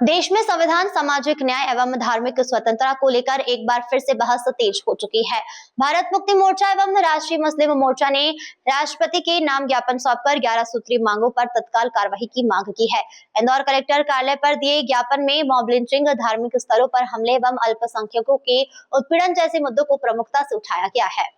देश में संविधान, सामाजिक न्याय एवं धार्मिक स्वतंत्रता को लेकर एक बार फिर से बहस तेज हो चुकी है। भारत मुक्ति मोर्चा एवं राष्ट्रीय मुस्लिम मोर्चा ने राष्ट्रपति के नाम ज्ञापन सौंपकर 11 सूत्री मांगों पर तत्काल कार्रवाई की मांग की है। इंदौर कलेक्टर कार्यालय पर दिए ज्ञापन में मॉब लिंचिंग, धार्मिक स्थलों पर हमले एवं अल्पसंख्यकों के उत्पीड़न जैसे मुद्दों को प्रमुखता से उठाया गया है।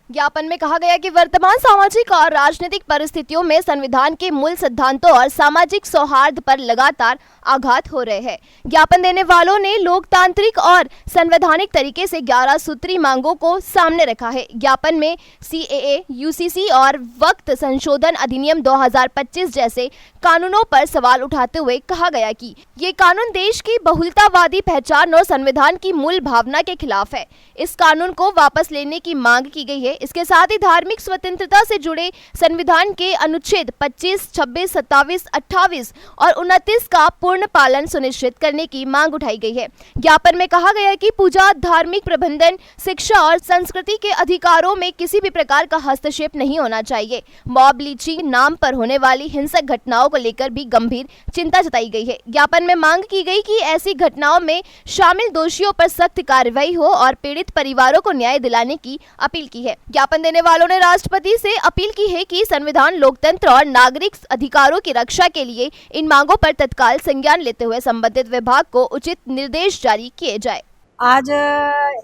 ज्ञापन में कहा गया कि वर्तमान सामाजिक और राजनीतिक परिस्थितियों में संविधान के मूल सिद्धांतों और सामाजिक सौहार्द पर लगातार आघात हो रहे हैं। ज्ञापन देने वालों ने लोकतांत्रिक और संवैधानिक तरीके से 11 सूत्री मांगों को सामने रखा है। ज्ञापन में CAA, UCC और वक्त संशोधन अधिनियम 2025 जैसे कानूनों पर सवाल उठाते हुए कहा गया कि ये कानून देश की बहुलतावादी पहचान और संविधान की मूल भावना के खिलाफ है। इस कानून को वापस लेने की मांग की गई है। इसके साथ ही धार्मिक स्वतंत्रता से जुड़े संविधान के अनुच्छेद 25, 26, 27, 28 और 29 का पूर्ण पालन सुनिश्चित करने की मांग उठाई गई है। ज्ञापन में कहा गया है कि पूजा, धार्मिक प्रबंधन, शिक्षा और संस्कृति के अधिकारों में किसी भी प्रकार का हस्तक्षेप नहीं होना चाहिए। मॉब लिंचिंग नाम पर होने वाली हिंसक घटनाओं को लेकर भी गंभीर चिंता जताई गई है। ज्ञापन में मांग की गई कि ऐसी घटनाओं में शामिल दोषियों पर सख्त कार्रवाई हो और पीड़ित परिवारों को न्याय दिलाने की अपील की है। ज्ञापन देने वालों ने राष्ट्रपति से अपील की है कि संविधान, लोकतंत्र और नागरिक अधिकारों की रक्षा के लिए इन मांगों पर तत्काल संज्ञान लेते हुए संबंधित विभाग को उचित निर्देश जारी किए जाए। आज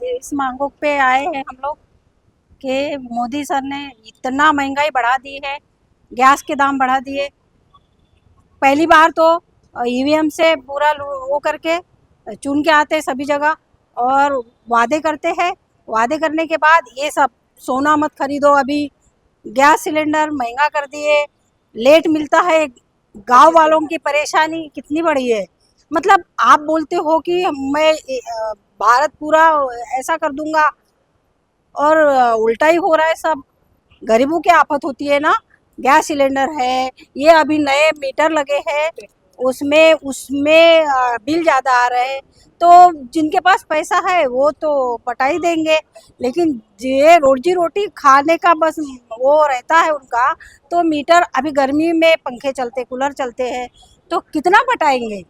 इस मांगों पे आए हैं हम लोग कि मोदी सर ने इतना महंगाई बढ़ा दी है, गैस के दाम बढ़ा दिए। पहली बार तो EVM से पूरा वो करके चुन के आते सभी जगह और वादे करते हैं। वादे करने के बाद ये सब सोना मत खरीदो, अभी गैस सिलेंडर महंगा कर दिए, लेट मिलता है। गांव वालों की परेशानी कितनी बड़ी है। मतलब आप बोलते हो कि मैं भारत पूरा ऐसा कर दूंगा और उल्टा ही हो रहा है सब। गरीबों की आफत होती है ना। गैस सिलेंडर है, ये अभी नए मीटर लगे हैं, उसमें बिल ज़्यादा आ रहे हैं। तो जिनके पास पैसा है वो तो पटा ही देंगे, लेकिन ये रोजी रोटी खाने का बस वो रहता है उनका, तो मीटर अभी गर्मी में पंखे चलते, कूलर चलते हैं, तो कितना पटाएंगे?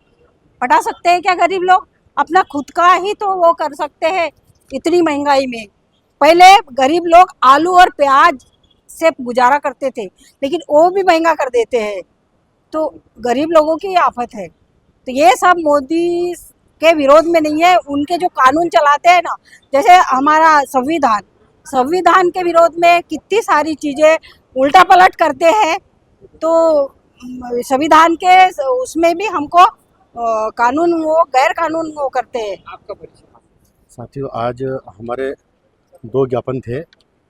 पटा सकते हैं क्या गरीब लोग? अपना खुद का ही तो वो कर सकते हैं इतनी महंगाई में। पहले गरीब लोग आलू और प्याज से गुजारा करते थे, लेकिन वो भी महंगा कर देते हैं। तो गरीब लोगों की आफत है। तो ये सब मोदी के विरोध में नहीं है। उनके जो कानून चलाते हैं ना, जैसे हमारा संविधान के विरोध में कितनी सारी चीज़ें उल्टा पलट करते हैं। तो संविधान के उसमें भी हमको कानून वो गैर कानून वो करते हैं। आपका परिचय? साथियों, आज हमारे 2 ज्ञापन थे,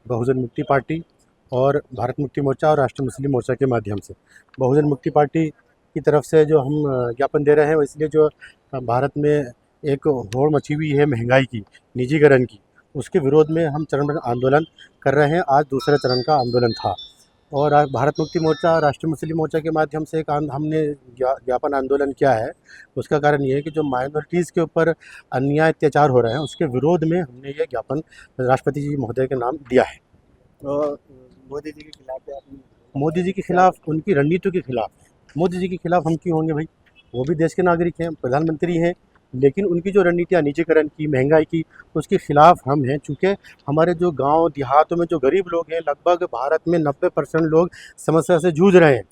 बहुजन मुक्ति पार्टी और भारत मुक्ति मोर्चा और राष्ट्रीय मुस्लिम मोर्चा के माध्यम से। बहुजन मुक्ति पार्टी की तरफ से जो हम ज्ञापन दे रहे हैं, इसलिए जो भारत में एक होड़ मची हुई है महंगाई की, निजीकरण की, उसके विरोध में हम चरणबद्ध आंदोलन कर रहे हैं। आज दूसरे चरण का आंदोलन था और आज भारत मुक्ति मोर्चा और राष्ट्रीय मुस्लिम मोर्चा के माध्यम से एक हमने ज्ञापन आंदोलन किया है। उसका कारण ये है कि जो माइनॉरिटीज़ के ऊपर अन्याय अत्याचार हो रहे हैं, उसके विरोध में हमने ये ज्ञापन राष्ट्रपति जी महोदय के नाम दिया है। तो मोदी जी के खिलाफ है? मोदी जी के खिलाफ, उनकी रणनीतियों के खिलाफ। मोदी जी के खिलाफ हम क्यों होंगे भाई? वो भी देश के नागरिक हैं, प्रधानमंत्री हैं, लेकिन उनकी जो रणनीतियाँ निजीकरण की, महंगाई की, उसके खिलाफ हम हैं। चूँकि हमारे जो गांव देहातों में जो गरीब लोग हैं, लगभग भारत में 90% लोग समस्या से जूझ रहे हैं,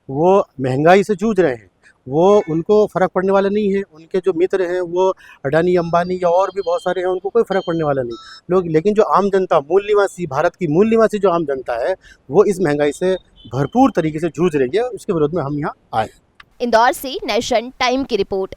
वो महंगाई से जूझ रहे हैं। वो उनको फ़र्क पड़ने वाला नहीं है। उनके जो मित्र हैं वो अडानी, अंबानी या और भी बहुत सारे हैं, उनको कोई फ़र्क पड़ने वाला नहीं लोग। लेकिन जो आम जनता, मूल निवासी, भारत की मूल निवासी जो आम जनता है, वो इस महंगाई से भरपूर तरीके से जूझ रही है। उसके विरोध में हम यहाँ आए। इंदौर से नेशन टाइम की रिपोर्ट।